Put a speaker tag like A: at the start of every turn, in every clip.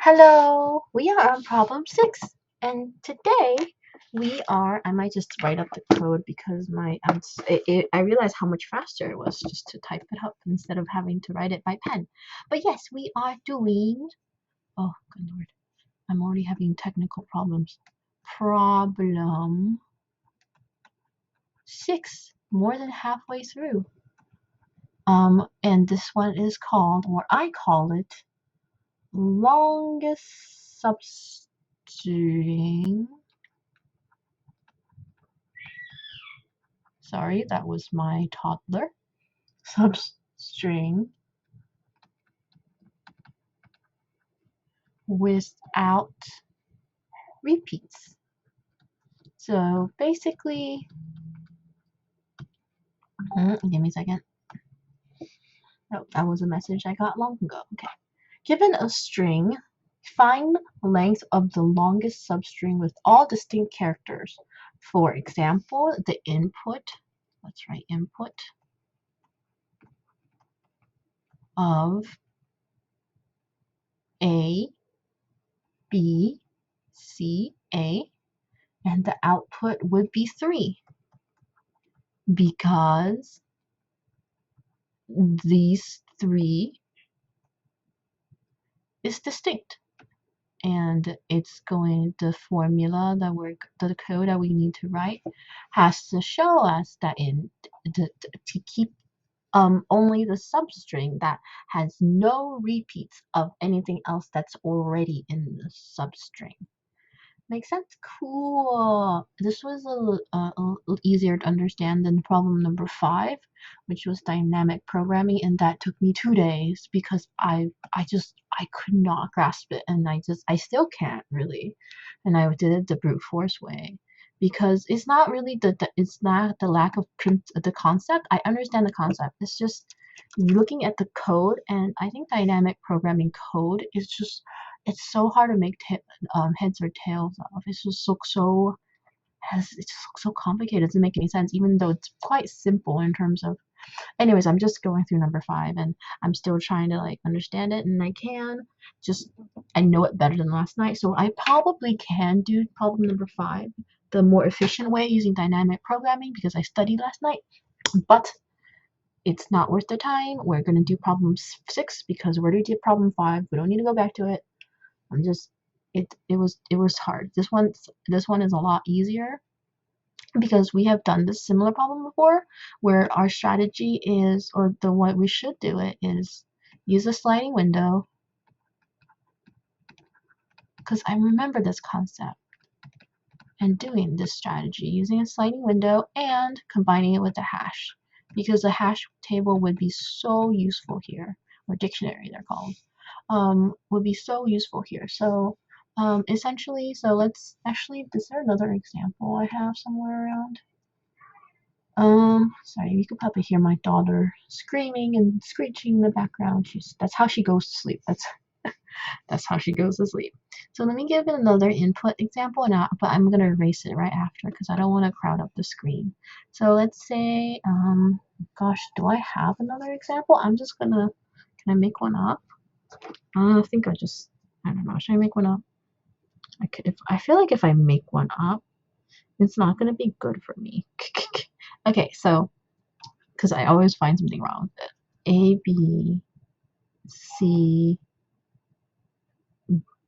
A: Hello, we are on problem 6, and today I might just write up the code because I realized how much faster it was just to type it up instead of having to write it by pen. But yes, we are doing, oh, good lord, I'm already having technical problems. Problem 6, more than halfway through. And this one is called, or I call it, longest substring. Sorry, that was my toddler. Substring without repeats. So basically, give me a second. Oh, that was a message I got long ago. Okay. Given a string, find length of the longest substring with all distinct characters. For example, the input, let's write input of A, B, C, A, and the output would be 3 because these 3 is distinct. And it's going, the formula that the code that we need to write has to show us that to keep only the substring that has no repeats of anything else that's already in the substring. Makes sense? Cool. This was a little easier to understand than problem number 5, which was dynamic programming, and that took me 2 days because I could not grasp it, and I still can't really, and I did it the brute force way because it's not really it's not the lack of the concept. I understand the concept. It's just looking at the code, and I think dynamic programming code is just it's so hard to make heads or tails of. It's just it's so complicated. It doesn't make any sense, even though it's quite simple in terms of. Anyways, I'm just going through number 5, and I'm still trying to like understand it, and I know it better than last night, so I probably can do problem number 5 the more efficient way using dynamic programming because I studied last night, but it's not worth the time. We're gonna do problem 6 because we already did problem 5. We don't need to go back to it. I'm just it was hard. This one is a lot easier because we have done this similar problem before where our strategy is, or the way we should do it is use a sliding window, because I remember this concept, and doing this strategy using a sliding window and combining it with a hash, because a hash table would be so useful here, or dictionary they're called, would be so useful here. So essentially, so let's actually, is there another example I have somewhere around? Sorry, you could probably hear my daughter screaming and screeching in the background. That's how she goes to sleep. That's how she goes to sleep. So let me give it another input example, but I'm gonna erase it right after because I don't want to crowd up the screen. So let's say, gosh, do I have another example? Can I make one up? I think I don't know. Should I make one up? I feel like if I make one up, it's not gonna be good for me. Okay, so because I always find something wrong with it. A, B, C,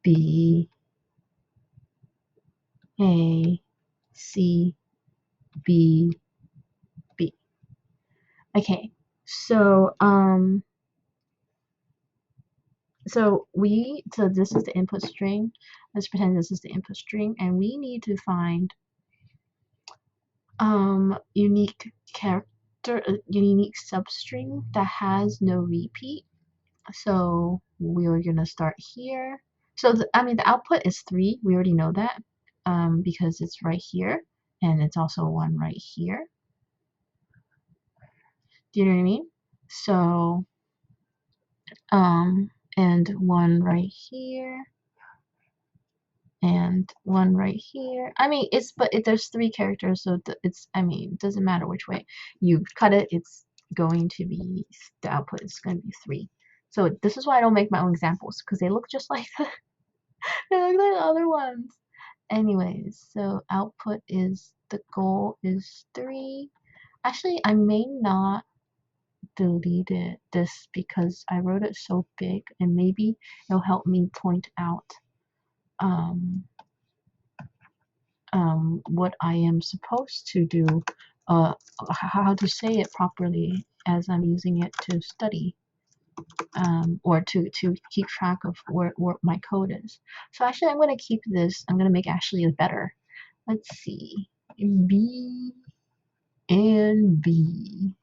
A: B, A, C, B, B. Okay, so so this is the input string. Let's pretend this is the input string, and we need to find unique unique substring that has no repeat. So we're gonna start here. So the output is 3. We already know that because it's right here, and it's also one right here. Do you know what I mean? So and one right here, and one right here. There's 3 characters, so it doesn't matter which way you cut it. It's going to be, the output is going to be 3. So this is why I don't make my own examples, because they look just like they look like the other ones. Anyways, so output is, the goal is 3. Actually, I may not delete this because I wrote it so big, and maybe it'll help me point out um, what I am supposed to do, how to say it properly as I'm using it to study, or to keep track of where my code is. So actually, I'm going to keep this. I'm going to make actually better. Let's see. B and B.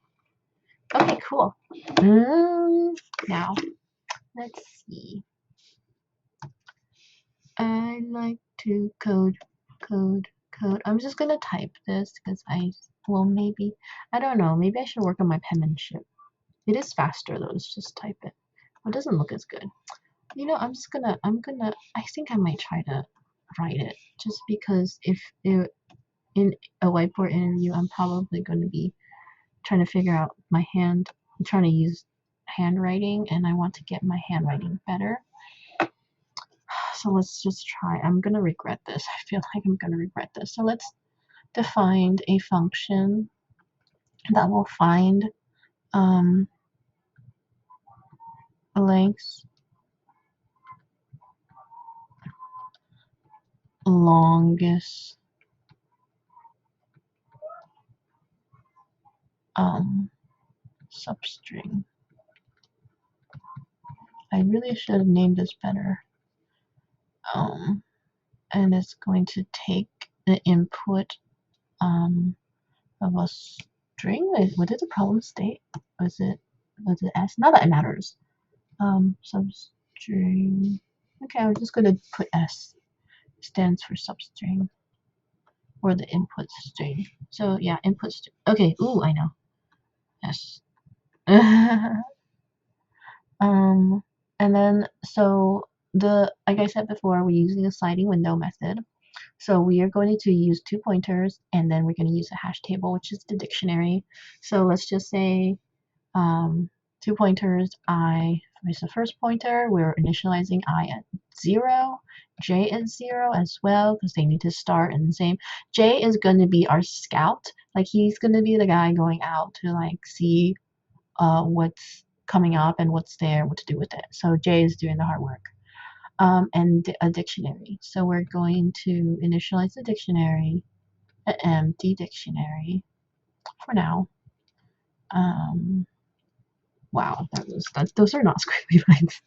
A: Okay, cool. Now, let's see. I like to code, code, code. I'm just gonna type this because well, maybe, I don't know. Maybe I should work on my penmanship. It is faster though. Let's just type it. It doesn't look as good. You know, I think I might try to write it just because if it, in a whiteboard interview, I'm probably going to be trying to figure out my hand. I'm trying to use handwriting, and I want to get my handwriting better. So let's just try. I'm gonna regret this. I feel like I'm gonna regret this. So let's define a function that will find length longest substring. I really should have named this better. And it's going to take the input of a string. What did the problem state? Was it S? Not that it matters. Substring. Okay, I'm just gonna put S. Stands for substring, or the input string. So yeah, input string. Okay. Ooh, I know. S. And then so like I said before, we're using a sliding window method. So we are going to use 2 pointers, and then we're going to use a hash table, which is the dictionary. So let's just say 2 pointers. I is the first pointer. We're initializing I at 0. J is 0 as well because they need to start in the same. J is going to be our scout. Like he's going to be the guy going out to like see what's coming up and what's there, what to do with it. So J is doing the hard work. And a dictionary. So we're going to initialize the dictionary, an empty dictionary for now. Wow, those are not squiggly lines.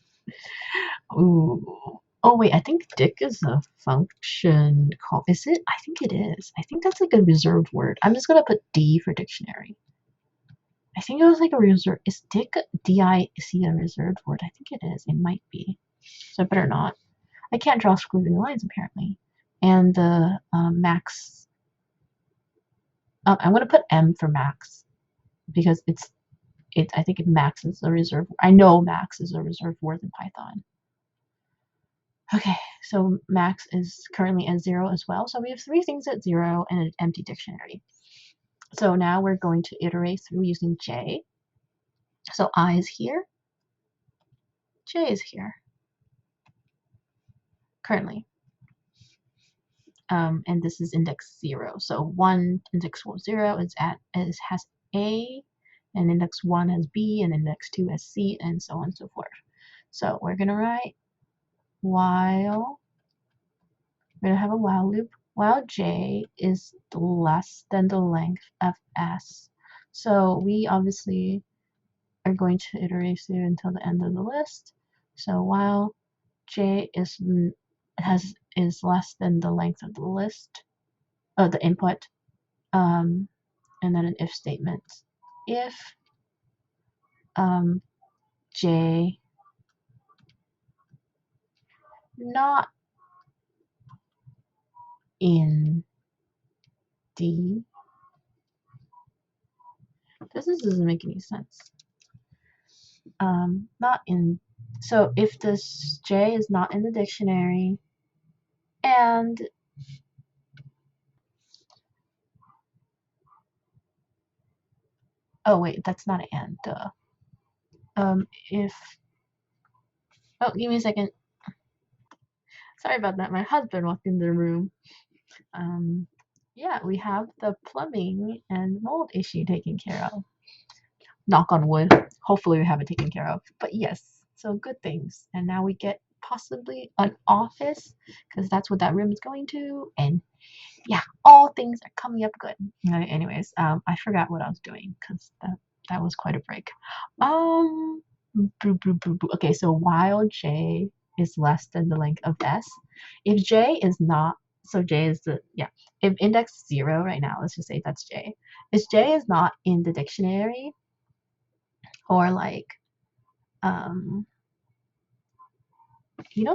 A: Ooh. Oh wait, I think dic is a function call. Is it? I think it is. I think that's like a reserved word. I'm just gonna put D for dictionary. I think it was like a reserve. Is dic D-I-C a reserved word? I think it is. It might be. So I better not. I can't draw squiggly lines apparently. And the max. I'm gonna put M for max because I think max is a reserve. I know max is a reserved word in Python. Okay, so max is currently at 0 as well. So we have 3 things at 0 and an empty dictionary. So now we're going to iterate through using J. So I is here, J is here currently. And this is index 0. So 1 index 0 has A, and index 1 has B, and index 2 has C, and so on and so forth. So we're going to write while, we're going to have a while loop, while J is less than the length of S. So we obviously are going to iterate through until the end of the list. So while J is less than the length of the list, the input, and then an if statement. If J not in D, this doesn't make any sense. Not in, so if this J is not in the dictionary, and oh wait, that's not an and, duh. If Oh, give me a second. Sorry about that. My husband walked in the room. Um, yeah, we have the plumbing and mold issue taken care of. Knock on wood. Hopefully we have it taken care of. But yes, so good things. And now we get possibly an office because that's what that room is going to. And yeah, all things are coming up good. Anyways, I forgot what I was doing because that was quite a break. Okay, so while j is less than the length of s, if j is not, so j is the, yeah, if index 0 right now, let's just say that's j. If j is not in the dictionary, or like, um,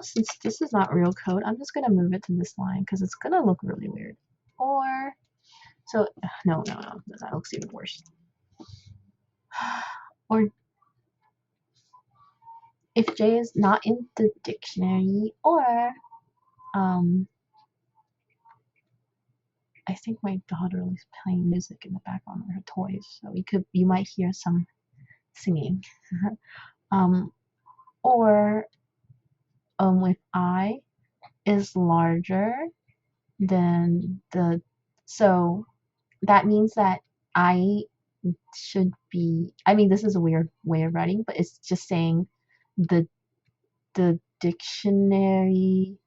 A: since this is not real code, I'm just gonna move it to this line because it's gonna look really weird. Or, so, no, that looks even worse. Or if J is not in the dictionary, or I think my daughter is playing music in the background with her toys, so you might hear some singing. um, or if I is larger than so that means that I should be, I mean, this is a weird way of writing, but it's just saying the dictionary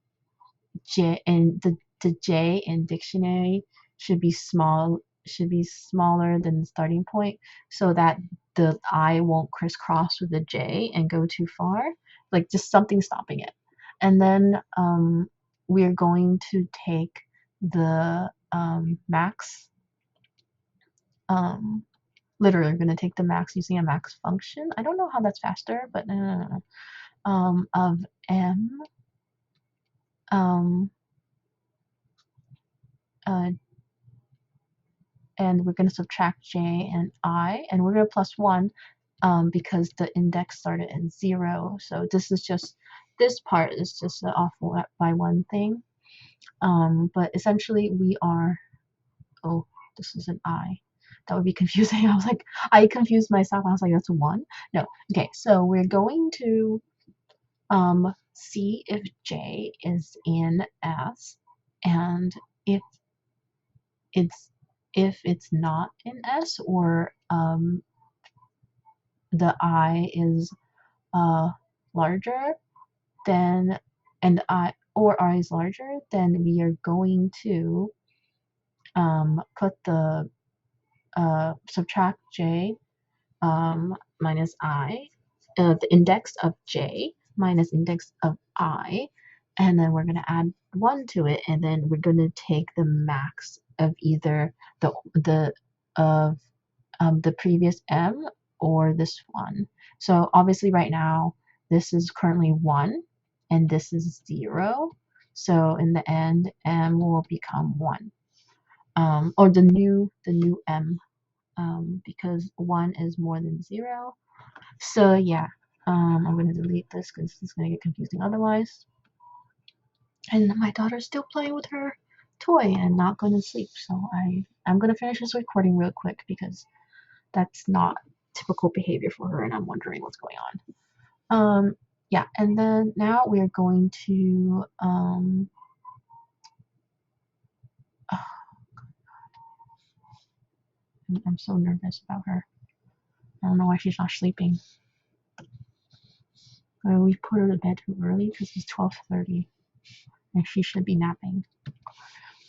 A: J, and the J in dictionary should be smaller than the starting point so that the I won't crisscross with the J and go too far. Like just something stopping it. And then we're going to take the max. Literally, we're going to take the max using a max function. I don't know how that's faster, but of m um, uh, and we're going to subtract j and I, and we're going to plus 1 because the index started at 0. So this part is just off by one thing. But essentially we are, oh, this is an I. That would be confusing. I was like, I confused myself. I was like, that's a 1? No. Okay, so we're going to see if j is in S, and if it's not in S, or the I is larger, then and I or I is larger, then we are going to put the subtract j minus I, the index of j minus index of I, and then we're going to add 1 to it, and then we're going to take the max of either the of the previous m or this one. So obviously right now this is currently 1 and this is 0. So in the end m will become 1. Or the new m, because 1 is more than 0. So yeah, I'm going to delete this because it's going to get confusing otherwise. And my daughter's still playing with her toy and not going to sleep. So I'm going to finish this recording real quick because that's not typical behavior for her, and I'm wondering what's going on. Yeah, and then now we're going to I'm so nervous about her. I don't know why she's not sleeping. We put her to bed too early because it's 12:30 and she should be napping.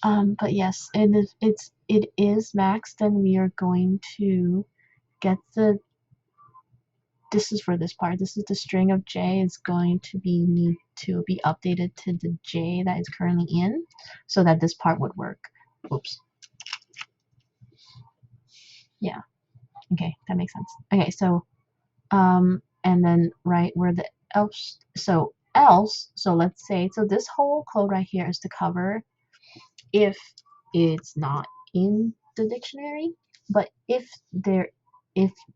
A: But yes, and if it is max, then we are going to get this is for this part. This is the string of j is going to need to be updated to the j that is currently in, so that this part would work. Oops. Yeah. Okay, that makes sense. Okay, so and then right where the else, so let's say, so this whole code right here is to cover if it's not in the dictionary, but if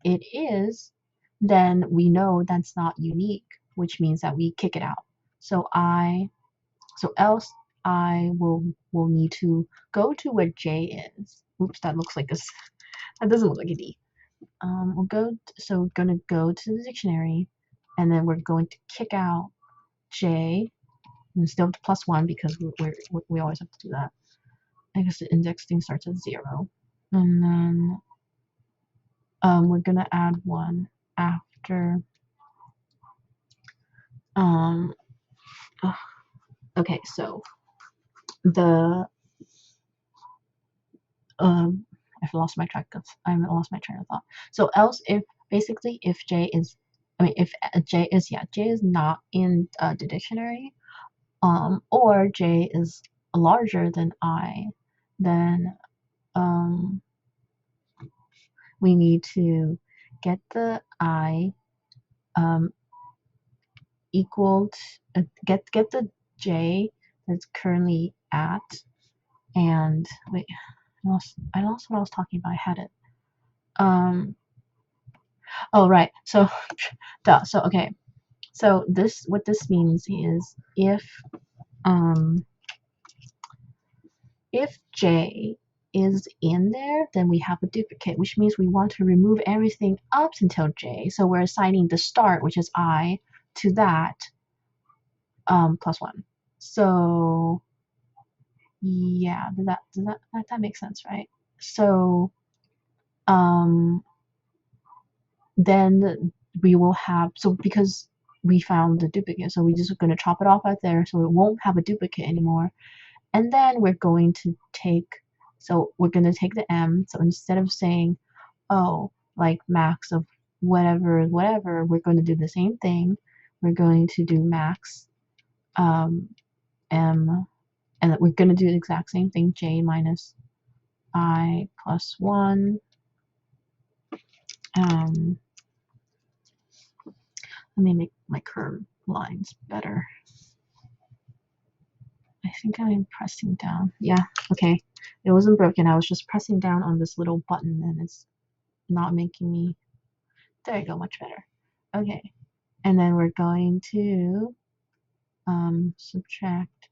A: it is, then we know that's not unique, which means that we kick it out. So else I will need to go to where j is. Oops, that looks like this. That doesn't look like a d. We're gonna go to the dictionary, and then we're going to kick out j, and still plus 1 because we always have to do that. I guess the index thing starts at 0. And then we're gonna add 1 after okay, so the I've lost my train of thought. So else if basically if j is if j is not in the dictionary, or j is larger than I, then we need to get the I equal to get the j that's currently at, and wait, I lost what I was talking about. I had it. Oh right. So duh. So okay. So what this means is if j is in there, then we have a duplicate, which means we want to remove everything up until j. So we're assigning the start, which is I, to that plus 1. So yeah, that makes sense, right? So then we will have, so because we found the duplicate, so we're just going to chop it off right there, so it won't have a duplicate anymore. And then we're going to take, so we're going to take the m, so instead of saying, oh, like max of whatever, we're going to do the same thing. We're going to do max m, and we're going to do the exact same thing, j minus I plus 1. Let me make my curved lines better. I think I'm pressing down. Yeah, okay. It wasn't broken. I was just pressing down on this little button and it's not making me. There you go, much better. Okay. And then we're going to subtract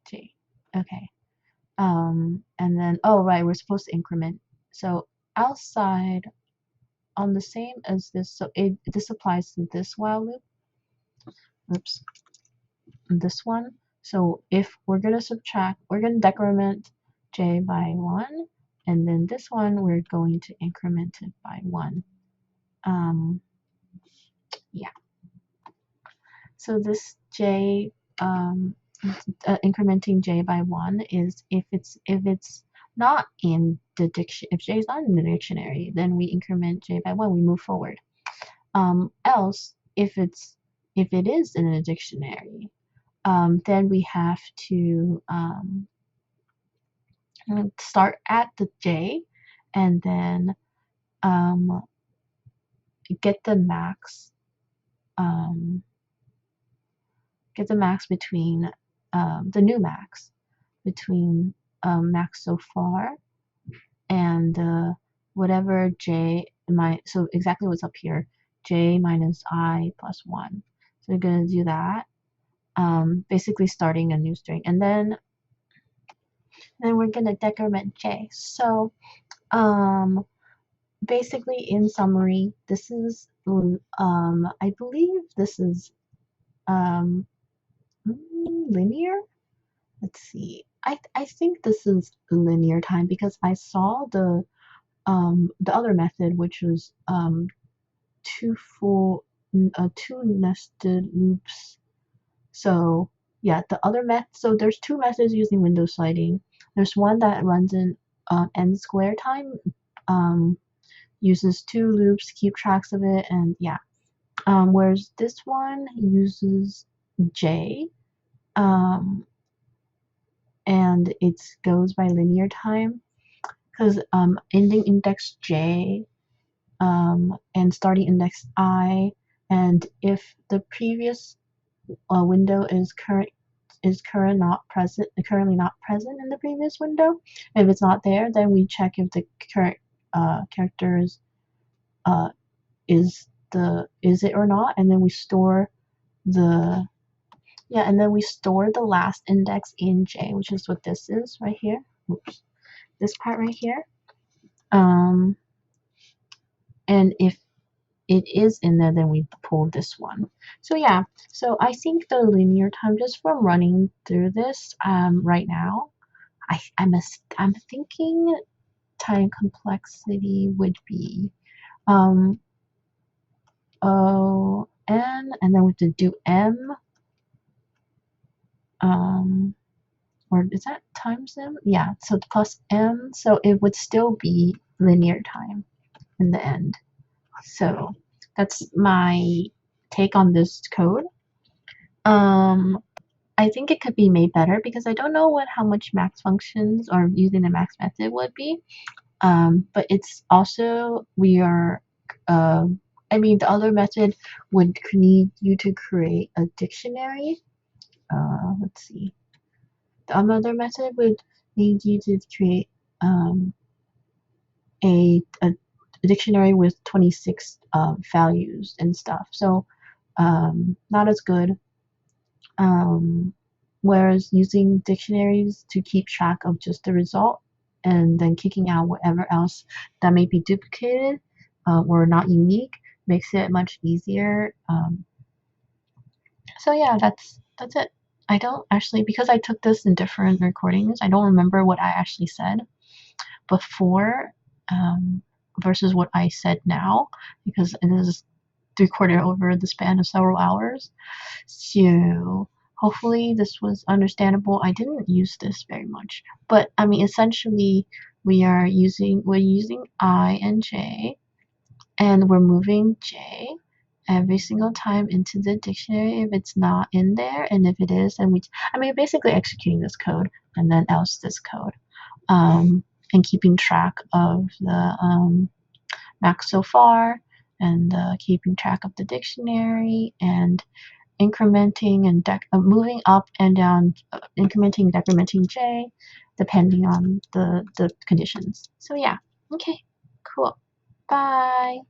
A: j. Okay. And then, oh, right, we're supposed to increment. So outside on the same as this, so this applies to this while loop. Oops. This one. So if we're going to subtract, we're going to decrement j by 1, and then this one we're going to increment it by 1. Yeah. So this j, incrementing j by 1 is if it's not in the dictionary. If j is not in the dictionary, then we increment j by 1. We move forward. Else, if it is in a dictionary, then we have to start at the j, and then get the max. Get the max between the new max between max so far and whatever j so exactly what's up here, j minus I plus 1. So we're going to do that, basically starting a new string, and then we're going to decrement j. So basically, in summary, this is I believe this is linear. Let's see. I think this is linear time because I saw the other method, which was two nested loops. So yeah, the other method. So there's two methods using window sliding. There's one that runs in n square time, uses 2 loops, keep tracks of it, and yeah. Whereas this one uses j, and it goes by linear time, because ending index j and starting index I, and if the previous window is currently not present in the previous window, if it's not there, then we check if the current character is it or not, and then we store the last index in j, which is what this is right here. Oops. This part right here. And if it is in there, then we pull this one. So yeah, so I think the linear time just from running through this right now, I'm thinking time complexity would be O n, and then we have to do m, or is that times m? Yeah, so plus m, so it would still be linear time in the end. So that's my take on this code. I think it could be made better because I don't know how much max functions or using the max method would be. But it's also I mean, the other method would need you to create a dictionary. Let's see. The other method would need you to create a dictionary with 26 values and stuff. So not as good. Um, whereas using dictionaries to keep track of just the result and then kicking out whatever else that may be duplicated or not unique makes it much easier. So yeah, that's it. I don't actually, because I took this in different recordings, I don't remember what I actually said before versus what I said now because it is recorded over the span of several hours. So hopefully this was understandable. I didn't use this very much, but I mean essentially we're using I and J, and we're moving J every single time into the dictionary if it's not in there, and if it is, then I mean basically executing this code and then else this code, and keeping track of the max so far, and keeping track of the dictionary, and incrementing and moving up and down, incrementing, decrementing J, depending on the conditions. So yeah, okay, cool. Bye.